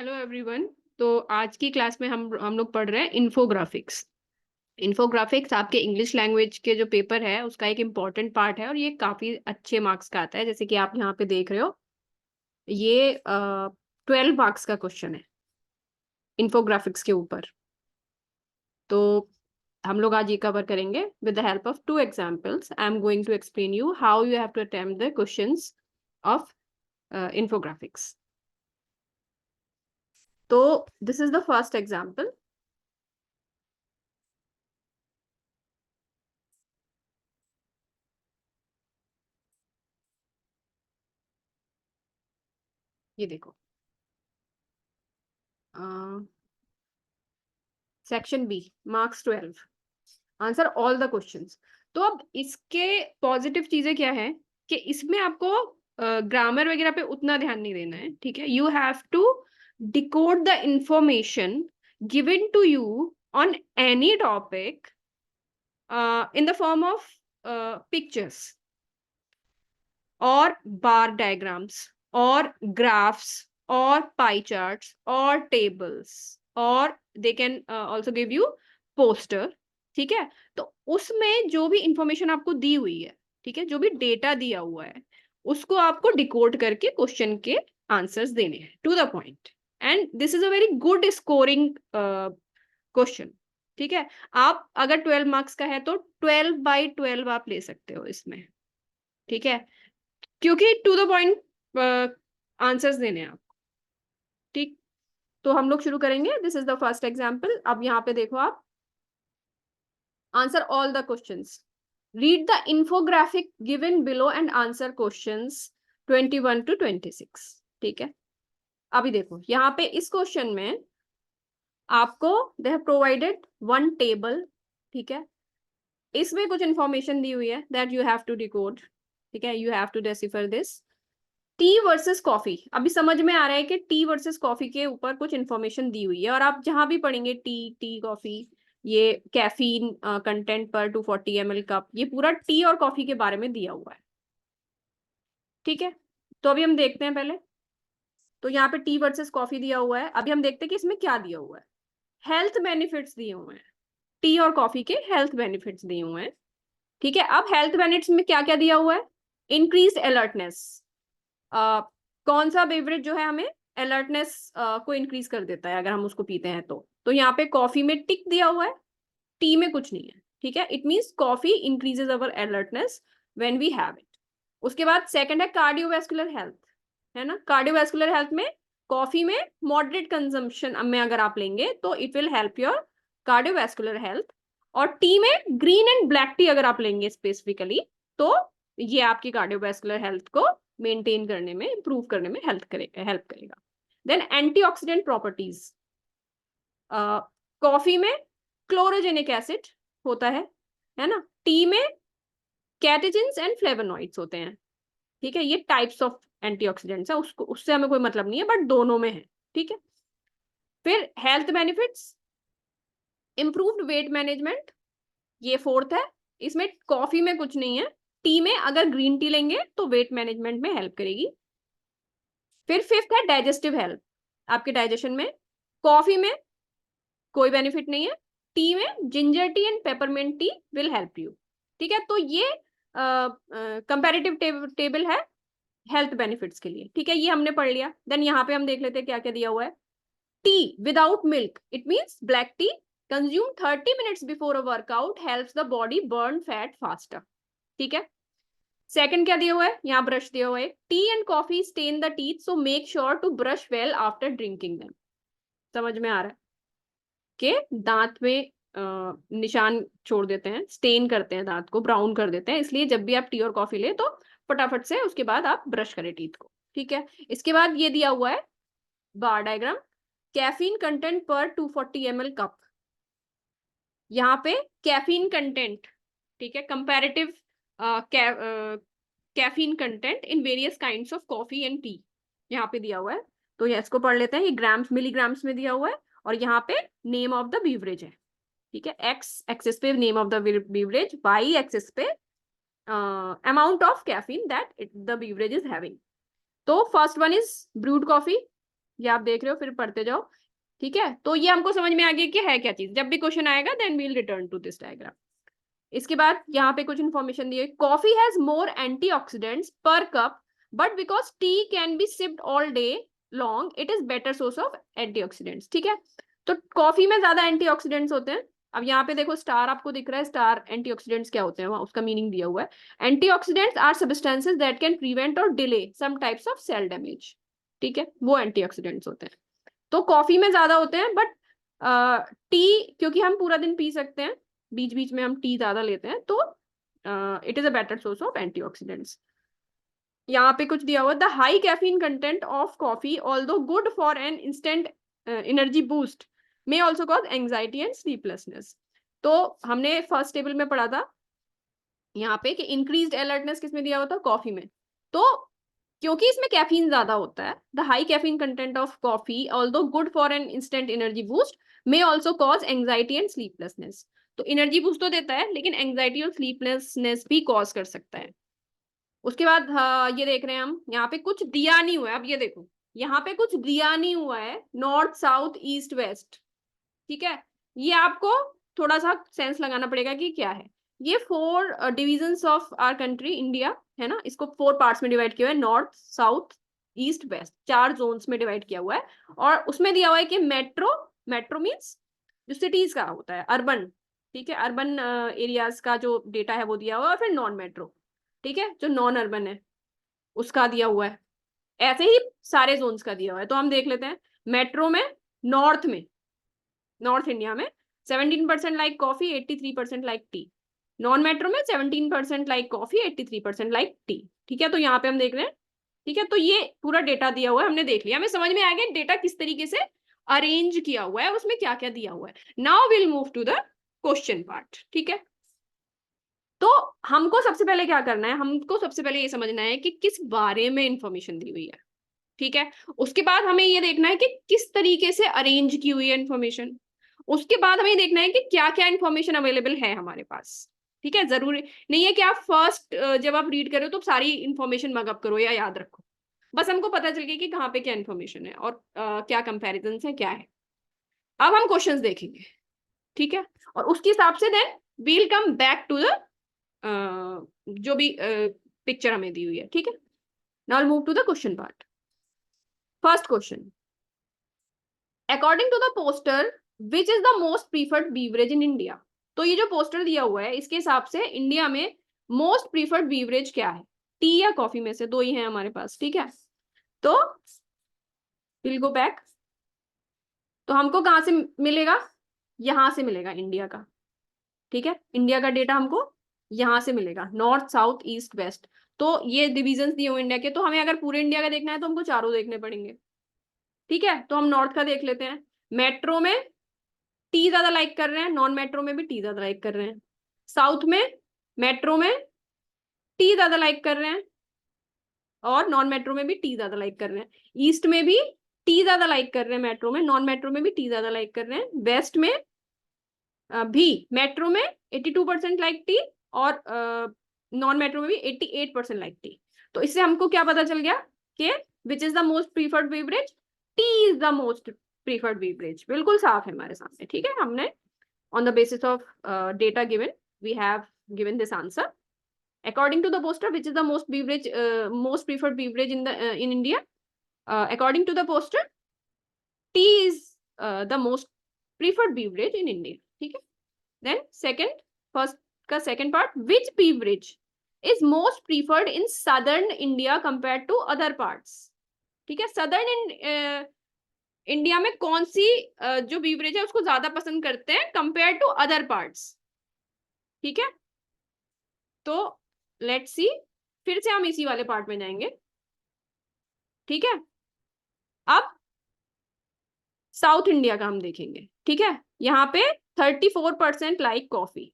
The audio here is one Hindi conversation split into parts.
Hello everyone. तो आज की क्लास में हम लोग पढ़ रहे हैं इन्फोग्राफिक्स। इन्फोग्राफिक्स आपके इंग्लिश लैंग्वेज के जो पेपर है उसका एक इम्पॉर्टेंट पार्ट है और ये काफी अच्छे मार्क्स का आता है। जैसे कि आप यहाँ पे देख रहे हो, ये 12 मार्क्स का क्वेश्चन है इन्फोग्राफिक्स के ऊपर। तो हम लोग आज ये कवर करेंगे with the help of 2 examples. I am going to explain you how you have to attempt the questions of infographics. तो this is the first example. ये देखो, section B, marks 12, answer all the questions. तो अब इसके पॉजिटिव चीजें क्या है कि इसमें आपको ग्रामर वगैरह पे उतना ध्यान नहीं देना है। ठीक है, you have to decode the information given to you on any topic in the form of pictures और बार डायग्राम्स और ग्राफ्स और पाई चार्ट्स और टेबल्स और they can also give you poster. ठीक है, तो उसमें जो भी इंफॉर्मेशन आपको दी हुई है, ठीक है, जो भी डेटा दिया हुआ है, उसको आपको डिकोड करके क्वेश्चन के आंसर्स देने हैं to the point. And this is a very good scoring question. ठीक है, आप अगर 12 मार्क्स का है तो 12/12 आप ले सकते हो इसमें। ठीक है, क्योंकि टू द पॉइंट आंसर्स देने हैं आपको। ठीक, तो हम लोग शुरू करेंगे। This is the first example. अब यहाँ पे देखो आप, answer all the questions, read the infographic given below and answer questions 21 to 26। ठीक है, अभी देखो यहाँ पे इस क्वेश्चन में आपको they have provided one table. ठीक है, इसमें कुछ इंफॉर्मेशन दी हुई है that you have to decode. ठीक है, you have to decipher this. Tea versus coffee, अभी समझ में आ रहा है कि टी वर्सेस कॉफी के ऊपर कुछ इंफॉर्मेशन दी हुई है। और आप जहां भी पढ़ेंगे टी टी कॉफी, ये कैफीन कंटेंट पर 240 ml कप, ये पूरा टी और कॉफी के बारे में दिया हुआ है। ठीक है, तो अभी हम देखते हैं पहले। तो यहाँ पे टी वर्सेस कॉफी दिया हुआ है। अभी हम देखते हैं कि इसमें क्या दिया हुआ है। हेल्थ बेनिफिट्स दिए हुए हैं, टी और कॉफी के हेल्थ बेनिफिट्स दिए हुए हैं। ठीक है, अब हेल्थ बेनिफिट्स में क्या क्या दिया हुआ है। इंक्रीज अलर्टनेस, कौन सा बेवरेज जो है हमें अलर्टनेस को इंक्रीज कर देता है अगर हम उसको पीते हैं। तो यहाँ पे कॉफी में टिक दिया हुआ है, टी में कुछ नहीं है। ठीक है, it means coffee increases our alertness when we have it. उसके बाद सेकंड है कार्डियोवैस्कुलर हेल्थ, है ना। कार्डियोवैस्कुलर हेल्थ में कॉफी में मॉडरेट कंजम्पशन में अगर आप लेंगे तो it will help your cardiovascular health. और टी में ग्रीन एंड ब्लैक टी अगर आप लेंगे स्पेसिफिकली, तो ये आपकी कार्डियोवैस्कुलर हेल्थ को मेंटेन करने में, इंप्रूव करने में हेल्प करेगा। देन एंटीऑक्सीडेंट प्रॉपर्टीज, कॉफी में क्लोरोजेनिक एसिड होता है ना। टी में कैटेचिन्स एंड फ्लेवोनॉइड्स होते हैं। ठीक है, ये टाइप्स ऑफ एंटीऑक्सीडेंट्स है, उसको उससे हमें कोई मतलब नहीं है, बट दोनों में है। ठीक है, फिर health benefits, improved weight management, ये फोर्थ है। इसमें कॉफी में कुछ नहीं है, टी में अगर ग्रीन टी लेंगे तो वेट मैनेजमेंट में हेल्प करेगी। फिर फिफ्थ है डाइजेस्टिव हेल्थ, आपके डाइजेशन में। कॉफी में कोई बेनिफिट नहीं है, टी में ginger tea and peppermint tea will help you. ठीक है, तो ये कंपैरेटिव टेबल है हेल्थ बेनिफिट्स के लिए। ठीक है, ये हमने पढ़ लिया। देन यहाँ पे हम देख लेते हैं क्या क्या दिया हुआ है। T without milk, it means black T, consume 30 minutes before a workout, helps the body burn fat faster. ठीक है, सेकंड क्या दिया हुआ है, यहाँ ब्रश दिया हुआ है। Tea and coffee stain the teeth, so make sure to brush well after drinking them. समझ में आ रहा है कि दांत में निशान छोड़ देते हैं, स्टेन करते हैं, दांत को ब्राउन कर देते हैं, इसलिए जब भी आप टी और कॉफी ले तो फटाफट से उसके बाद आप ब्रश करें टीथ को। ठीक है, इसके बाद ये दिया हुआ है बार डायग्राम, कैफीन कंटेंट पर 240 ml कप। यहाँ पे कैफीन कंटेंट, ठीक है, comparative caffeine content in various kinds of coffee and T यहाँ पे दिया हुआ है। तो ये इसको पढ़ लेते हैं। ये ग्राम्स मिलीग्राम्स में दिया हुआ है और यहाँ पे नेम ऑफ द बीवरेज है। ठीक है, एक्स एक्सिस पे name of the beverage, Y axis पे amount of caffeine that the beverage is having. तो first one is brewed coffee, ये आप देख रहे हो, फिर पढ़ते जाओ, ठीक है। तो ये हमको समझ में आ गया कि है क्या चीज। जब भी क्वेश्चन आएगा then we'll return to this diagram. इसके बाद यहाँ पे कुछ इन्फॉर्मेशन दी है। Coffee has more antioxidants per cup, but because tea can be sipped all day long it is better source of antioxidants, ठीक है। तो कॉफी में ज्यादा एंटीऑक्सीडेंट्स होते हैं। अब यहाँ पे देखो स्टार आपको दिख रहा है, स्टार एंटीऑक्सीडेंट्स क्या होते हैं, वहां उसका मीनिंग दिया हुआ है। Antioxidants are substances that can prevent or delay some types of cell damage, ठीक है, वो एंटीऑक्सीडेंट्स होते हैं। तो कॉफी में ज्यादा होते हैं, बट टी क्योंकि हम पूरा दिन पी सकते हैं, बीच बीच में हम टी ज्यादा लेते हैं, तो it is a better source of antioxidants. यहाँ पे कुछ दिया हुआ, the high caffeine content of coffee although good for an instant energy boost may also cause anxiety and sleeplessness. तो हमने फर्स्ट टेबल में पढ़ा था यहाँ पे कि इंक्रीज्ड अलर्टनेस किसमें दिया हुआ था, कॉफी में। तो क्योंकि इसमें कैफीन ज्यादा होता है, the high caffeine content of coffee although good for an instant energy boost may also cause anxiety and sleeplessness. तो एनर्जी बूस्ट तो देता है, लेकिन एंग्जाइटी और स्लीपलेसनेस भी कॉज कर सकता है। उसके बाद ये देख रहे हैं हम, यहाँ पे कुछ दिया नहीं हुआ है। अब ये देखो, यहाँ पे कुछ दिया नहीं हुआ है, नॉर्थ साउथ ईस्ट वेस्ट, ठीक है। ये आपको थोड़ा सा सेंस लगाना पड़ेगा कि क्या है ये। 4 divisions of our country India है ना, इसको 4 पार्ट्स में डिवाइड किया हुआ है, north south east west, 4 zones में डिवाइड किया हुआ है। और उसमें दिया हुआ है कि मेट्रो, मेट्रो मीन्स जो सिटीज का होता है, अर्बन, ठीक है, अर्बन एरियाज का जो डेटा है वो दिया हुआ है। और फिर नॉन मेट्रो, ठीक है, जो नॉन अर्बन है उसका दिया हुआ है। ऐसे ही सारे जोन्स का दिया हुआ है। तो हम देख लेते हैं, मेट्रो में, नॉर्थ में, नॉर्थ इंडिया में 17% like coffee, 83% like T. Non metro में 17% लाइक कॉफी, 83% लाइक टी, ठीक है। तो यहाँ पे हम देख रहे हैं, ठीक है। तो ये पूरा डेटा दिया हुआ है, हमने देख लिया, हमें समझ में आ गया डेटा किस तरीके से अरेंज किया हुआ है, उसमें क्या क्या दिया हुआ है। Now will move to the question part, ठीक है। तो हमको सबसे पहले क्या करना है, हमको सबसे पहले ये समझना है कि किस बारे में इंफॉर्मेशन दी हुई है, ठीक है। उसके बाद हमें ये देखना है कि किस तरीके से अरेंज की हुई है इंफॉर्मेशन। उसके बाद हमें देखना है कि क्या क्या इंफॉर्मेशन अवेलेबल है हमारे पास, ठीक है। जरूरी नहीं है कि आप फर्स्ट जब आप रीड करो तो सारी इंफॉर्मेशन मगअप करो या याद रखो। बस हमको पता चल गया कि कहाँ पे क्या इंफॉर्मेशन है और क्या कंपैरिजन है, क्या है। अब हम क्वेश्चंस देखेंगे, ठीक है। और उसके हिसाब से then we'll come back to the जो भी पिक्चर हमें दी हुई है, ठीक है। Now move to the question part. First question, according to the poster which is the most preferred beverage in India. तो ये जो पोस्टर दिया हुआ है इसके हिसाब से इंडिया में मोस्ट प्रीफर्ड बीवरेज क्या है, टी या कॉफी में से 2 ही है हमारे पास, ठीक है। तो विल गो बैक। तो हमको कहां से मिलेगा, यहां से मिलेगा इंडिया का, ठीक है। इंडिया का डेटा हमको यहां से मिलेगा, नॉर्थ साउथ ईस्ट वेस्ट। तो ये डिविजन दिए हुए इंडिया के, तो हमें अगर पूरे इंडिया का देखना है तो हमको चारों देखने पड़ेंगे, ठीक है। तो हम नॉर्थ का देख लेते हैं। मेट्रो में टी ज्यादा लाइक कर रहे हैं, नॉन मेट्रो में भी टी ज्यादा लाइक कर रहे हैं। साउथ में मेट्रो में टी ज्यादा लाइक कर रहे हैं और नॉन मेट्रो में भी टी ज्यादा लाइक कर रहे हैं। ईस्ट में भी टी ज्यादा लाइक कर रहे हैं मेट्रो में, नॉन मेट्रो में भी टी ज्यादा लाइक कर रहे हैं। वेस्ट में भी मेट्रो में 82% लाइक टी और नॉन मेट्रो में भी 88% लाइक टी। तो इससे हमको क्या पता चल गया कि विच is the most preferred beverage, T is the most preferred beverage. बिल्कुल साफ है हमारे सामने, ठीक है। हमने on the basis of data given we have given this answer. According to the poster which is the most beverage most preferred beverage in the in India, according to the poster tea is the most preferred beverage in India, ठीक है। then second, first का second part, which beverage is most preferred in southern India compared to other parts, ठीक है। southern इंडिया में कौन सी जो बीवरेज है उसको ज्यादा पसंद करते हैं कंपेयर टू अदर पार्ट्स, ठीक है। तो लेट्स सी, फिर से हम इसी वाले पार्ट में जाएंगे, ठीक है। अब साउथ इंडिया का हम देखेंगे, ठीक है। यहाँ पे 34% लाइक कॉफी,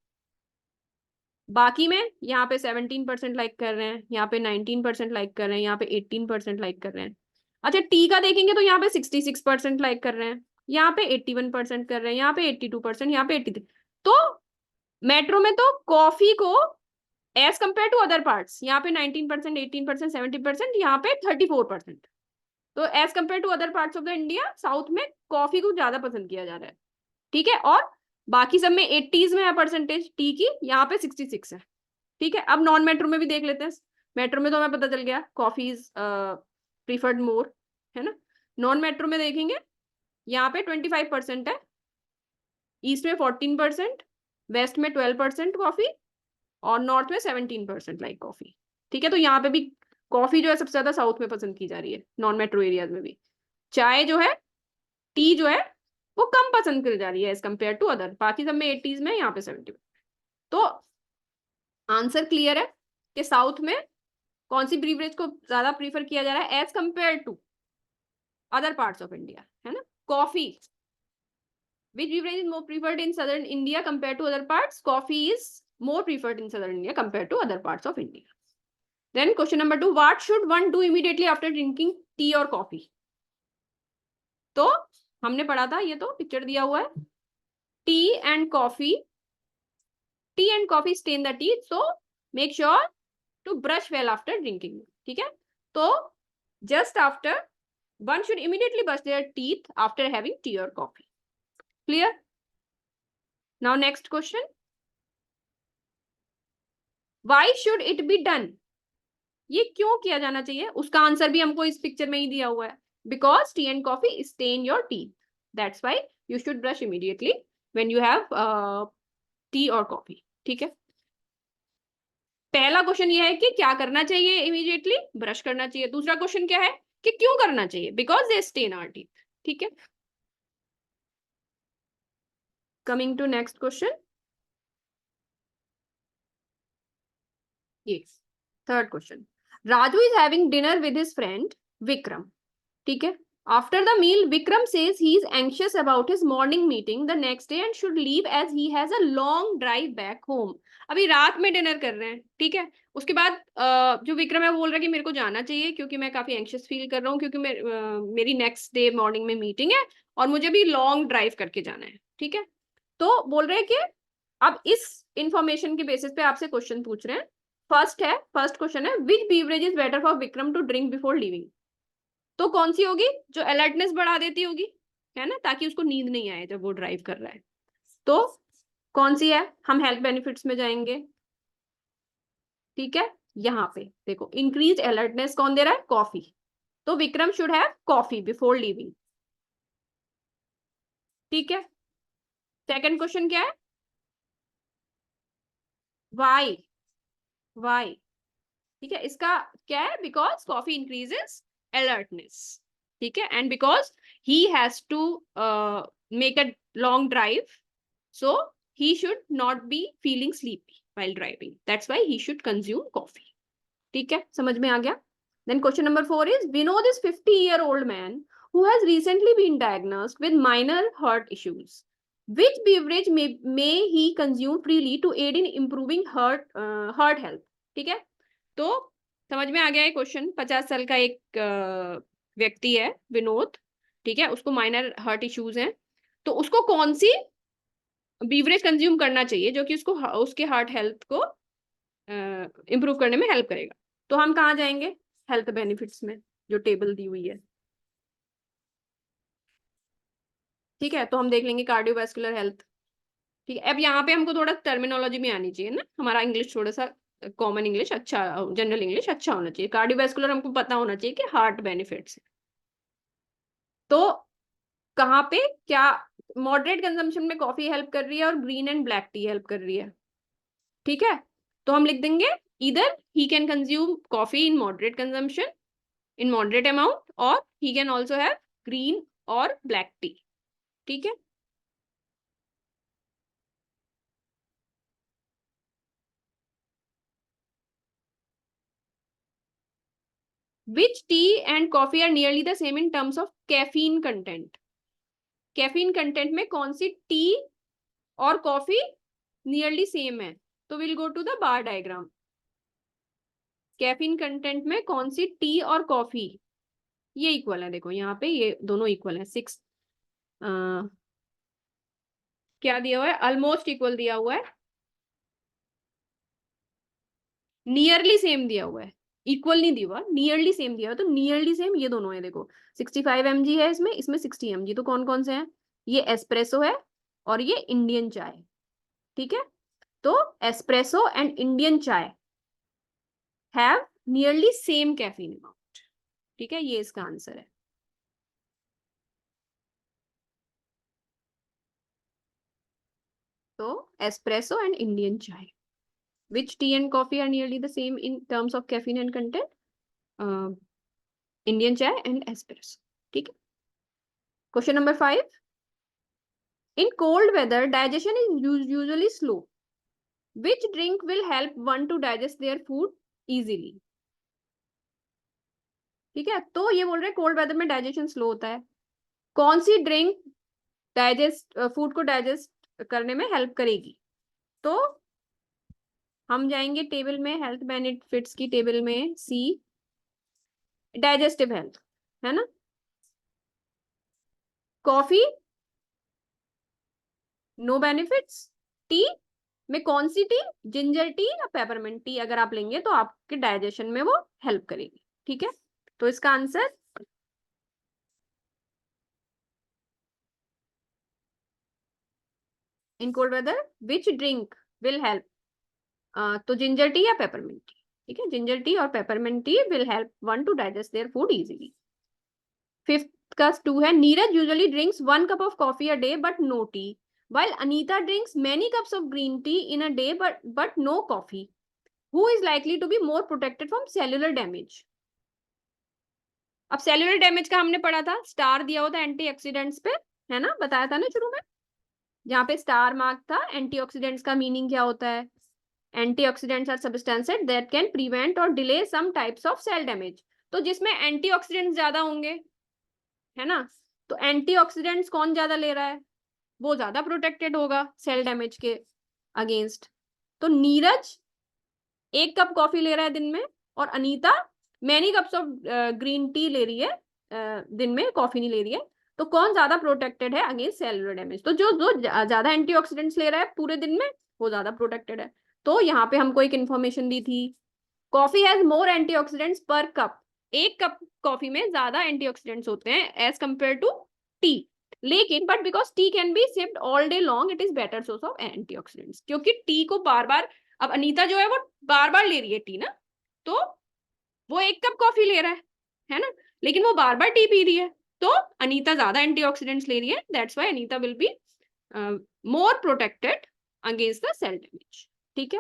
बाकी में यहाँ पे 17% लाइक कर रहे हैं, यहाँ पे 19% लाइक कर रहे हैं, यहाँ पे 18% लाइक कर रहे हैं। अच्छा, टी का देखेंगे तो यहाँ पे 66% लाइक कर रहे हैं, यहाँ पे 81% कर रहे हैं, यहाँ पे 82%, यहाँ पे 83। तो मेट्रो में तो कॉफी को as compare to other parts यहाँ पे 19%, 18%, 70%, यहाँ पे 34%। तो as compare to other parts of the India south में कॉफी को ज्यादा पसंद किया जा रहा है, ठीक है। और बाकी सब में 80s में है परसेंटेज टी की, यहाँ पे 66 है, ठीक है। अब नॉन मेट्रो में भी देख लेते हैं। मेट्रो में तो हमें पता चल गया कॉफी इज प्रीफर्ड मोर, है ना। नॉन मेट्रो में देखेंगे, यहाँ पे 25% है, ईस्ट में 14%, वेस्ट में 12% कॉफी, और नॉर्थ में 17% लाइक कॉफी, ठीक है। तो यहाँ पे भी कॉफी जो है सबसे ज्यादा साउथ में पसंद की जा रही है, नॉन मेट्रो एरियाज में भी। चाय जो है, टी जो है, वो कम पसंद करी जा रही है एज कम्पेयर टू अदर, बाकी सब में 80s में, यहाँ पे 70। तो आंसर क्लियर है कि साउथ में कौन सी ब्रीवरेज को ज्यादा प्रीफर किया जा रहा है as compare to other parts of India, है ना। Coffee, which beverage is more preferred in southern India compared to other parts? Coffee is more preferred in southern India compared to other parts of India. Then question number 2, what should one do immediately after drinking tea or coffee? तो हमने पढ़ा था, ये तो पिक्चर दिया हुआ है, tea and coffee stain the teeth, so make sure to brush well after drinking, ठीक है। तो just after, one should immediately brush their teeth after having tea or coffee. Clear? Now next question, why should it be done? ये क्यों किया जाना चाहिए, उसका आंसर भी हमको इस पिक्चर में ही दिया हुआ है। Because tea and coffee stain your teeth, that's why you should brush immediately when you have tea और कॉफी, ठीक है। पहला क्वेश्चन ये है कि क्या करना चाहिए, इमीडिएटली ब्रश करना चाहिए। दूसरा क्वेश्चन क्या है कि क्यों करना चाहिए, because they stain our teeth, ठीक है। Coming to next question, yes, third question, Raju is having dinner with his friend Vikram, ठीक है। After the meal, Vikram says he is anxious about his morning meeting the next day and should leave as he has a long drive back home. अभी रात में डिनर कर रहे हैं, ठीक है। उसके बाद जो विक्रम है वो बोल रहा है कि मेरे को जाना चाहिए क्योंकि मैं काफी एंशियस फील कर रहा हूँ, क्योंकि मेरी नेक्स्ट डे मॉर्निंग में मीटिंग है और मुझे भी लॉन्ग ड्राइव करके जाना है, ठीक है। तो बोल रहे हैं कि अब इस इंफॉर्मेशन के बेसिस पे आपसे क्वेश्चन पूछ रहे हैं। फर्स्ट क्वेश्चन है, which beverage is better for Vikram to drink before living? तो कौन सी होगी जो अलर्टनेस बढ़ा देती होगी, है ना, ताकि उसको नींद नहीं आए जब वो ड्राइव कर रहा है। तो कौन सी है, हम हेल्थ बेनिफिट्स में जाएंगे, ठीक है। यहाँ पे देखो, इंक्रीज अलर्टनेस कौन दे रहा है, कॉफी। तो Vikram should have coffee before leaving, ठीक है। सेकंड क्वेश्चन क्या है, वाई, वाई, ठीक है। इसका क्या है, बिकॉज कॉफी इंक्रीजेस अलर्टनेस, ठीक है, and because he has to make a long drive, so he should not be feeling sleepy while driving, that's why he should consume coffee, ठीक है, समझ में आ गया। then question number 4 is, we know this 50-year-old man who has recently been diagnosed with minor heart issues, which beverage may he consume freely to aid in improving heart health, ठीक है। तो समझ में आ गया है क्वेश्चन। 50 साल का एक व्यक्ति है विनोद, ठीक है, उसको माइनर हार्ट इश्यूज हैं, तो उसको कौन सी बीवरेज कंज्यूम करना चाहिए जो कि उसको उसके हार्ट हेल्थ को इम्प्रूव करने में हेल्प करेगा। तो हम कहाँ जाएंगे, हेल्थ बेनिफिट्स में, जो टेबल दी हुई है, ठीक है। तो हम देख लेंगे कार्डियोवास्कुलर हेल्थ, ठीक है। अब यहाँ पे हमको थोड़ा टर्मिनोलॉजी में आनी चाहिए ना, हमारा इंग्लिश थोड़ा सा कॉमन इंग्लिश अच्छा, जनरल इंग्लिश अच्छा होना चाहिए। कार्डियोवास्कुलर हमको पता होना चाहिए कि हार्ट बेनिफिट्स, तो कहाँ पे क्या, मॉडरेट कंजम्पशन में कॉफी हेल्प कर रही है और green and black T help कर रही है, ठीक है। तो हम लिख देंगे, इधर he can consume coffee in moderate consumption, in moderate amount, और he can also have green और ब्लैक टी, ठीक है। Which tea and coffee are nearly the same in terms of caffeine content? Caffeine content में कौन सी टी और कॉफी नियरली सेम है? तो will go to the bar diagram. Caffeine content में कौन सी टी और कॉफी ये इक्वल है, देखो यहाँ पे ये दोनों इक्वल है, 6 क्या दिया हुआ है, ऑलमोस्ट इक्वल दिया हुआ है, नियरली सेम दिया हुआ है, इक्वल नहीं दिया हुआ, नियरली सेम दिया हुआ। तो नियरली सेम ये दोनों है, देखो 65 mg है इसमें, इसमें 60 mg। तो कौन कौन से हैं? ये एस्प्रेसो है और ये इंडियन चाय। ठीक है, तो एस्प्रेसो एंड इंडियन चाय have nearly same caffeine amount. ठीक है, ये इसका आंसर है। तो एस्प्रेसो एंड इंडियन चाय, which tea and coffee are nearly the same in terms of caffeine and content? Indian chai and espresso. ठीक है, question number 5। In cold weather digestion is usually slow. Which drink will help one to digest their food easily? ठीक है, तो ये बोल रहे हैं कोल्ड वेदर में डाइजेशन स्लो होता है, कौन सी ड्रिंक डाइजेस्ट फूड को डाइजेस्ट करने में हेल्प करेगी? तो हम जाएंगे टेबल में, हेल्थ बेनिफिट्स की टेबल में, सी डाइजेस्टिव हेल्थ, है ना। Coffee no benefits. टी में कौन सी टी? जिंजर टी या पेपरमिंट टी अगर आप लेंगे तो आपके डाइजेशन में वो हेल्प करेगी। ठीक है, तो इसका answer in cold weather which drink will help, तो जिंजर टी या पेपरमिंट टी। ठीक है, जिंजर टी और peppermint tea will help one to digest their food easily. Fifth का 2 है, Neeraj usually drinks 1 cup of coffee a day but no tea, while Anita drinks many cups of green tea in a day but no coffee. Who is likely to be more protected from cellular damage? अब सेल्यूलर डैमेज का हमने पढ़ा था, स्टार दिया हुआ था एंटीऑक्सीडेंट्स पे, है ना, बताया था ना शुरू में, जहाँ पे स्टार मार्क था। एंटीऑक्सीडेंट्स का मीनिंग क्या होता है? Antioxidants are substances that can prevent or delay some types of cell damage. तो जिसमें एंटीऑक्सीडेंट्स ज्यादा होंगे, है ना, तो एंटीऑक्सीडेंट्स कौन ज्यादा ले रहा है? वो ज्यादा प्रोटेक्टेड होगा सेल डैमेज के अगेंस्ट। तो नीरज 1 कप कॉफी ले रहा है दिन में, और Anita many cups of green tea ले रही है, दिन में कॉफी नहीं ले रही है। तो कौन ज्यादा प्रोटेक्टेड है अगेंस्ट सेलुलर डैमेज? तो जो जो ज्यादा एंटीऑक्सीडेंट्स ले रहा है पूरे दिन में, वो ज्यादा प्रोटेक्टेड है। तो यहाँ पे हमको एक इन्फॉर्मेशन दी थी, coffee has more antioxidants per cup. 1 cup coffee में ज्यादा एंटीऑक्सीडेंट्स होते हैं एज कंपेयर टू टी। लेकिन but because tea can be sipped all day long, it is better source of antioxidants. क्योंकि टी को बार बार, अब अनीता जो है वो बार बार ले रही है टी ना, तो वो 1 कप कॉफी ले रहा है ना, लेकिन वो बार बार टी पी रही है, तो अनीता ज्यादा एंटीऑक्सीडेंट्स ले रही है, that's why Anita will be more protected against the cell damage. ठीक है,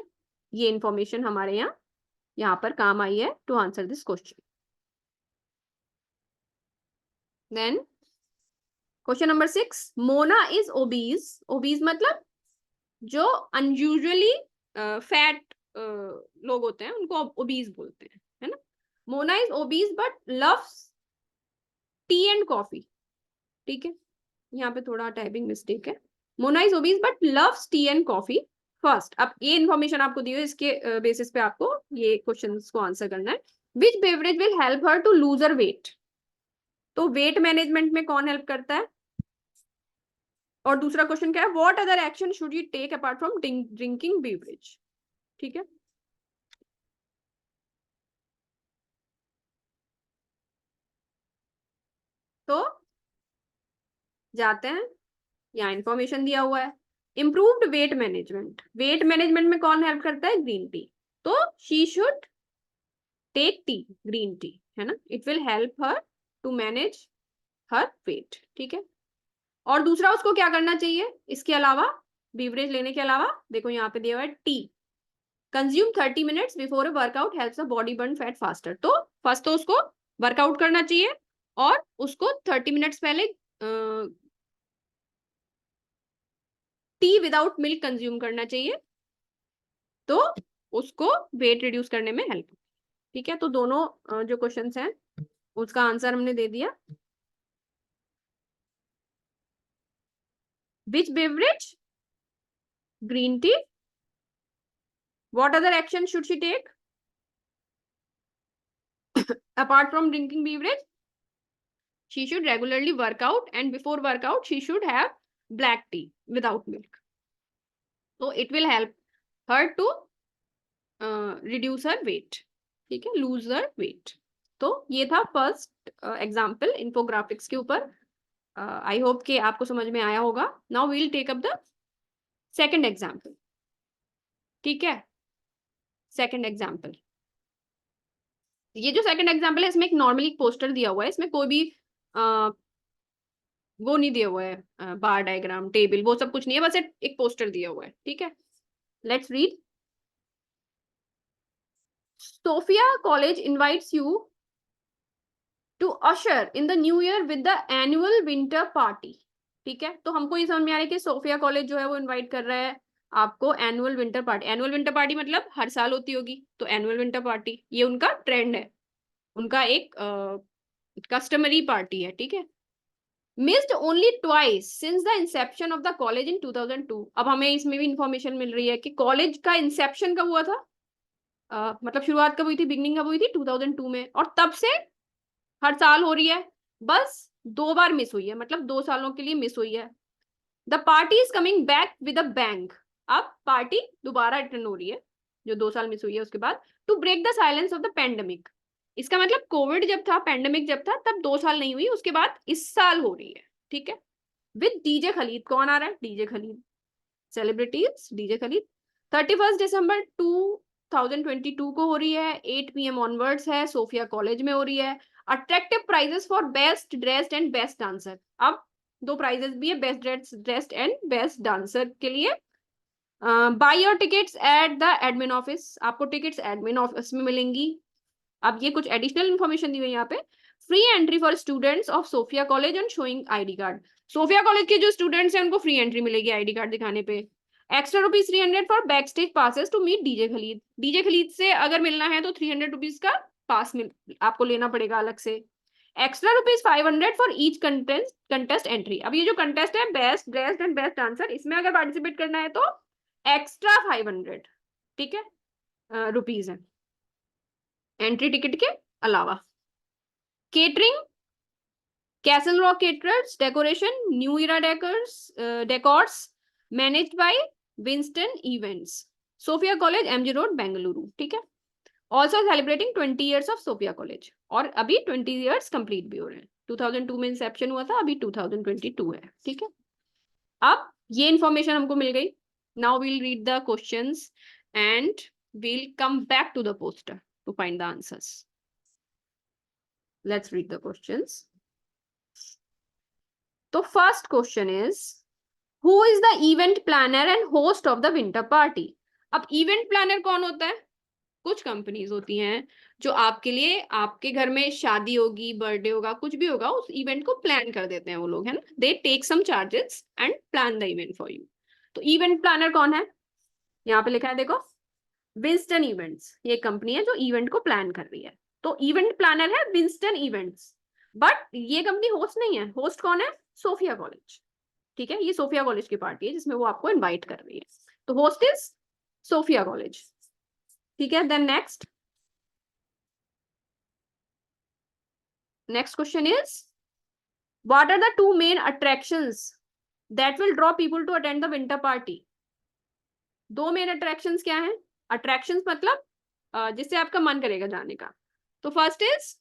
ये इंफॉर्मेशन हमारे यहाँ पर काम आई है to answer this question. Then question number 6, Mona is obese. Obese मतलब जो अनयूजुअली फैट लोग होते हैं उनको ओबीज बोलते हैं, है ना। Mona is obese but loves T and coffee. ठीक है, यहाँ पे थोड़ा टाइपिंग मिस्टेक है। Mona is obese but loves T and coffee first. अब ये इन्फॉर्मेशन आपको दी है, इसके बेसिस पे आपको ये क्वेश्चन को आंसर करना है। Which beverage will help her to lose her weight? तो वेट मैनेजमेंट में कौन हेल्प करता है? और दूसरा क्वेश्चन क्या है, what other action should you take apart from drinking beverage? ठीक है, तो जाते हैं, यहाँ इंफॉर्मेशन दिया हुआ है, improved weight management. Weight management में कौन हेल्प करता है? Green tea. तो she should take tea, green tea, है ना, it will help her to manage her weight. ठीक है, और दूसरा उसको क्या करना चाहिए इसके अलावा, बीवरेज लेने के अलावा? देखो यहाँ पे दिया हुआ है T, consume 30 minutes before a workout helps the body burn fat faster. तो फर्स्ट तो उसको वर्कआउट करना चाहिए और उसको 30 मिनट्स पहले टी विदाउट मिल्क कंज्यूम करना चाहिए, तो उसको वेट रिड्यूस करने में हेल्प। ठीक है, तो दोनों जो क्वेश्चंस हैं उसका आंसर हमने दे दिया। Which beverage? Green tea. What other action should she take apart from drinking beverage? She should regularly work out, and before workout she should have black tea without milk, so it will help her to reduce her weight. ठीक है, लूज द वेट। तो ये था फर्स्ट एग्जाम्पल इन्फोग्राफिक्स के ऊपर। आई होप कि आपको समझ में आया होगा। Now we'll take up the second example. ठीक है, सेकंड एग्जाम्पल, ये जो सेकंड एग्जाम्पल है इसमें एक नॉर्मली पोस्टर दिया हुआ है, इसमें कोई भी आ, वो नहीं दिया हुआ है, बार डायग्राम टेबल वो सब कुछ नहीं है, बस एक पोस्टर दिया हुआ है। ठीक है, let's read. Sophia College invites you to usher in the new year with the annual winter party. ठीक है, तो हमको ये समझ में आ रहा है कि सोफिया कॉलेज जो है वो इनवाइट कर रहा है आपको annual winter party. Annual winter party मतलब हर साल होती होगी, तो एनुअल विंटर पार्टी ये उनका ट्रेंड है, उनका एक कस्टमरी पार्टी है। ठीक है, missed only twice since the Inception of the college in 2002। अब हमें इसमें भी इंफॉर्मेशन मिल रही है कि कॉलेज का इंसेप्शन कब हुआ था, मतलब शुरुआत कब हुई थी, बिगनिंग कब हुई थी 2002 में, और तब से हर साल हो रही है। बस 2 बार मिस हुई है, मतलब 2 सालों के लिए मिस हुई है। The party is coming back with a bang. अब पार्टी दोबारा रिटर्न हो रही है, जो 2 साल मिस हुई है उसके बाद, to break the silence of the pandemic. इसका मतलब कोविड जब था, पेंडेमिक जब था, तब 2 साल नहीं हुई, उसके बाद इस साल हो रही है। ठीक है, विद डीजे खलीद। कौन आ रहा है? DJ Khaled, celebrities DJ Khaled. 31 दिसंबर 2022 को हो रही है, 8 PM ऑनवर्ड्स है, सोफिया कॉलेज में हो रही है। Attractive prizes for best dressed and best dancer. अब 2 प्राइजेस भी है, best dressed and best dancer के लिए। Buy your tickets at the admin office. आपको टिकट्स एडमिन ऑफिस में मिलेंगी। अब ये कुछ एडिशनल इन्फॉर्मेशन दी हुई है यहाँ पे। Free entry for students of Sophia College and showing ID card. Sophia College के जो स्टूडेंट्स हैं उनको फ्री एंट्री मिलेगी आईडी कार्ड दिखाने पे। Extra ₹300 for back stage passes to meet DJ Khaled. DJ Khaled से अगर मिलना है तो ₹300 का पास मिल आपको लेना पड़ेगा अलग से। Extra ₹500 for each contest entry. अब ये जो कंटेस्ट है best dressed and best dancer, इसमें अगर पार्टिसिपेट करना है तो एक्स्ट्रा 500, ठीक है, रुपीज है एंट्री टिकट के अलावा। Catering, Castle Rock Caterers, decoration New Era Decors managed by Winston Events, Sophia College MG Road Bengaluru. ठीक है, also celebrating 20 years of Sophia College. और अभी 20 years कंप्लीट भी हो रहे हैं। 2002 में इंसेप्शन हुआ था, अभी 2022 है। ठीक है, अब ये इंफॉर्मेशन हमको मिल गई। Now we'll read the questions and we'll come back to the poster to find the answers. Let's read the questions. तो first question is, who is the event planner and host of the winter party. अब इवेंट प्लानर कौन होता है? कुछ कंपनीज होती हैं जो आपके लिए, आपके घर में शादी होगी, बर्थडे होगा, कुछ भी होगा, उस इवेंट को प्लान कर देते हैं वो लोग, है ना। They take some charges and plan the event for you. तो इवेंट प्लानर कौन है? यहाँ पे लिखा है देखो, विंस्टन इवेंट्स। ये कंपनी है जो इवेंट को प्लान कर रही है। तो इवेंट प्लानर है विंस्टन इवेंट्स, बट ये कंपनी होस्ट नहीं है। होस्ट कौन है? Sophia College. ठीक है, ये सोफिया कॉलेज की पार्टी है जिसमें वो आपको इनवाइट कर रही है। तो होस्ट इज सोफिया कॉलेज। ठीक है, then next question is, what are the 2 main attractions that will draw people to attend the winter party। 2 main attractions क्या है? अट्रैक्शंस मतलब जिससे आपका मन करेगा जाने का। तो फर्स्ट इज,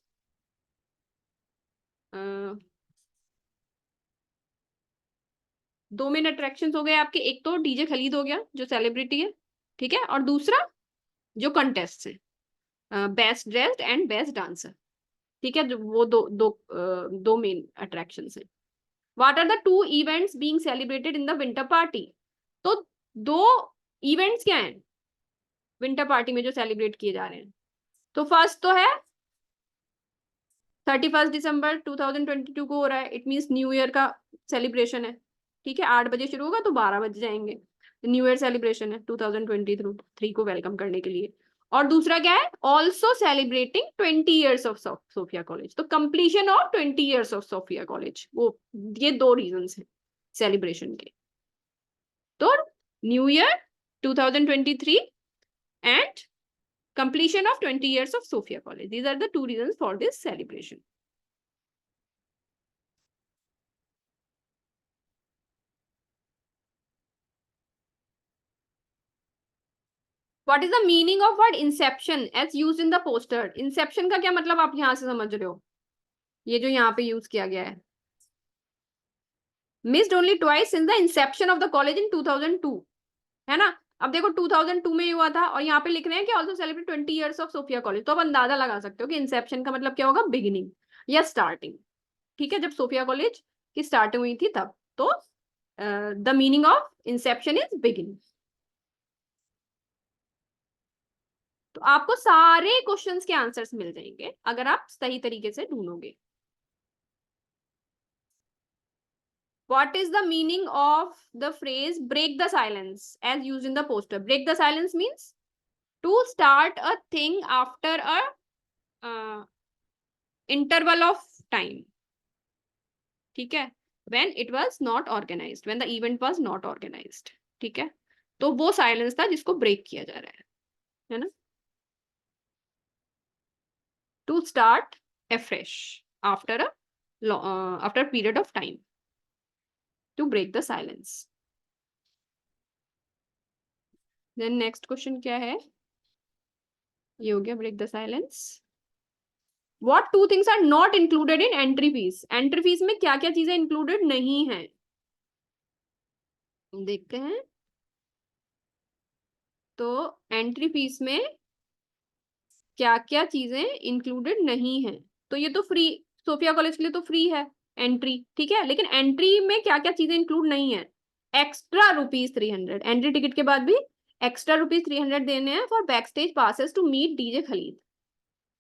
2 main अट्रैक्शंस हो गए आपके। एक तो डीजे खलीद हो गया जो सेलिब्रिटी है, ठीक है, और दूसरा जो कंटेस्ट है, best dressed and best dancer. ठीक है, जो वो दो मेन अट्रैक्शंस हैं। What are the 2 events being celebrated in the winter party. तो 2 events क्या हैं विंटर पार्टी में जो सेलिब्रेट किए जा रहे हैं? तो फर्स्ट तो है 31 दिसंबर 2022 को हो रहा है, इट मीन्स न्यू ईयर का सेलिब्रेशन है। ठीक है, 8 बजे शुरू होगा तो 12 बज जाएंगे। न्यू ईयर सेलिब्रेशन है 2023 को वेलकम करने के लिए। और दूसरा क्या है? Also celebrating 20 years of Sophia college. तो completion of 20 years of Sophia college, वो ये 2 रीजन हैं सेलिब्रेशन के। तो new year 2023 and completion of 20 years of Sophia College. These are the 2 reasons for this celebration. What is the meaning of word inception as use in the poster? Inception का क्या मतलब आप यहां से समझ रहे हो? ये जो यहाँ पे यूज किया गया है, missed only twice since the Inception of the college in 2002, है ना? अब देखो 2002 में हुआ था और यहाँ पे लिख रहे हैं कि also celebrate 20 years of Sophia college, तो अब अंदाजा लगा सकते हो कि इंसेप्शन का मतलब क्या होगा, बिगिनिंग या स्टार्टिंग। ठीक है, जब सोफिया कॉलेज की स्टार्टिंग हुई थी तब, तो the meaning of Inception is beginning. तो आपको सारे क्वेश्चंस के आंसर्स मिल जाएंगे अगर आप सही तरीके से ढूंढोगे। What is the meaning of the phrase break the silence as used in the poster? Break the silence means to start a thing after a interval of time. ठीक है, when it was not organized, when the event was not organized. ठीक है, तो वो साइलेंस था जिसको ब्रेक किया जा रहा है ना? To start afresh after a period of time, to break the silence. Then next question क्या है? ये हो गया break the silence. What two things are not included in entry fees? Entry fees में क्या क्या चीजें included नहीं है? देखते हैं। तो एंट्री फीस में क्या क्या चीजें इंक्लूडेड नहीं है? तो ये तो फ्री, सोफिया कॉलेज के लिए तो फ्री है एंट्री, ठीक है, लेकिन एंट्री में क्या क्या चीजें इंक्लूड नहीं है? एक्स्ट्रा ₹300, एंट्री टिकट के बाद भी एक्स्ट्रा ₹300 देने हैं for back stage passes to meet DJ Khaled,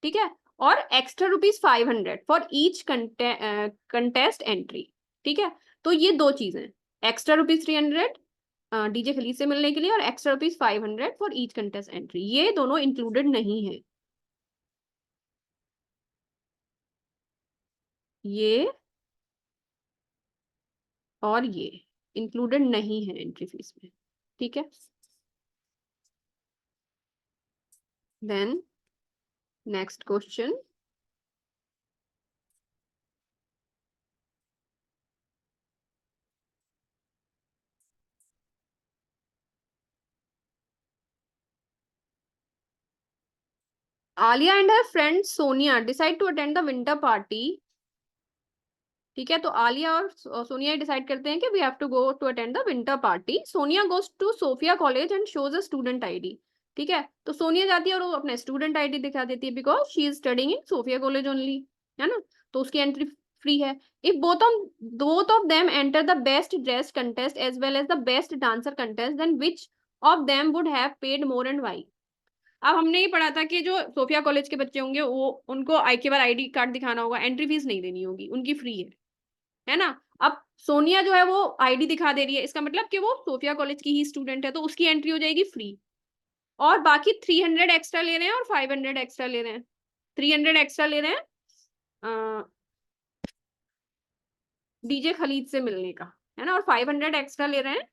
ठीक है, और extra ₹500 for each contest entry, ठीक है। तो ये दो चीजें, एक्स्ट्रा ₹300 डीजे खलीद से मिलने के लिए और extra ₹500 for each contest entry, ये दोनों इंक्लूडेड नहीं है। ये और ये इंक्लूडेड नहीं है एंट्री फीस में, ठीक है। Then next question, Alia and her friend Sonia decide to attend the winter party, ठीक है। तो आलिया और सोनिया डिसाइड करते हैं कि we have to go to attend the winter party. Sonia goes to Sophia College and shows a student ID, ठीक है। तो सोनिया जाती है और वो अपना स्टूडेंट आईडी दिखा देती है because she is studying in Sophia College only, है ना, तो उसकी एंट्री फ्री है। If both of them enter the best dress contest as well as the best dancer contest, then which of them would have paid more and why? अब हमने ये पढ़ा था कि जो सोफिया कॉलेज के बच्चे होंगे वो उनको केवल आईडी कार्ड दिखाना होगा, एंट्री फीस नहीं देनी होगी, उनकी फ्री है ना। अब सोनिया जो है वो आईडी दिखा दे रही है, इसका मतलब कि वो सोफिया कॉलेज की ही स्टूडेंट है, तो उसकी एंट्री हो जाएगी फ्री। और बाकी 300 एक्स्ट्रा ले रहे हैं और 500 एक्स्ट्रा ले रहे हैं। 300 एक्स्ट्रा ले रहे हैं डीजे खलीद से मिलने का, है ना, और 500 एक्स्ट्रा ले रहे हैं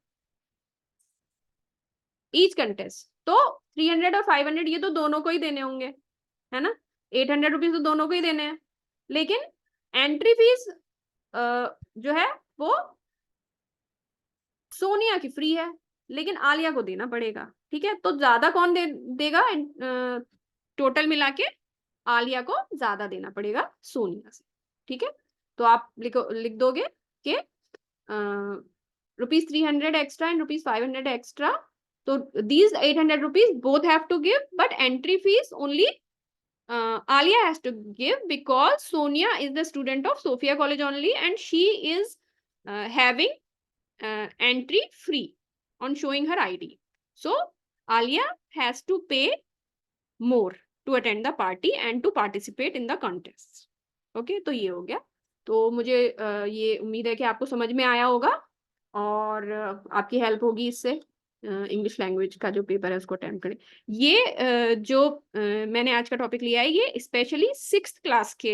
ईच कंटेस्ट। तो 300 और 500 ये तो दोनों को ही देने होंगे, है ना, 800 रुपीज तो दोनों को ही देने हैं। लेकिन एंट्री फीस जो है वो सोनिया की फ्री है, लेकिन आलिया को देना पड़ेगा, ठीक है। तो ज्यादा कौन देगा? टोटल मिला के आलिया को ज्यादा देना पड़ेगा सोनिया से, ठीक है। तो आप लिख दोगे कि ₹300 एक्स्ट्रा एंड ₹500 एक्स्ट्रा, तो these 800 rupees both have to give, but entry fees only Alia has to give because Sonia is the student of Sophia College only and she is having entry free on showing her ID. So Alia has to pay more to attend the party and to participate in the contest. Okay, तो ये हो गया। तो मुझे ये उम्मीद है कि आपको समझ में आया होगा और आपकी हेल्प होगी इससे, इंग्लिश लैंग्वेज का जो पेपर है उसको अटेम्प्ट करें। ये जो मैंने आज का टॉपिक लिया है ये स्पेशली 6th क्लास के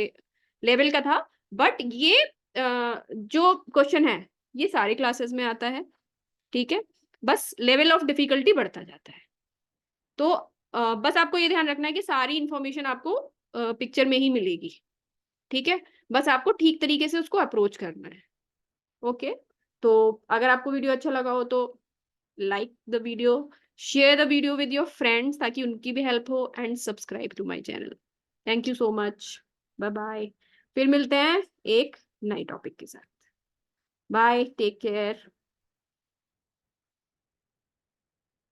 लेवल का था, बट ये जो क्वेश्चन है ये सारी क्लासेस में आता है, ठीक है, बस लेवल ऑफ डिफिकल्टी बढ़ता जाता है। तो बस आपको ये ध्यान रखना है कि सारी इंफॉर्मेशन आपको पिक्चर में ही मिलेगी, ठीक है, बस आपको ठीक तरीके से उसको अप्रोच करना है। ओके, तो अगर आपको वीडियो अच्छा लगा हो तो like the video, share the video with your friends ताकि उनकी भी हेल्प हो and subscribe to my channel. Thank you so much. Bye bye. फिर मिलते हैं एक नए टॉपिक के साथ। Bye, take care.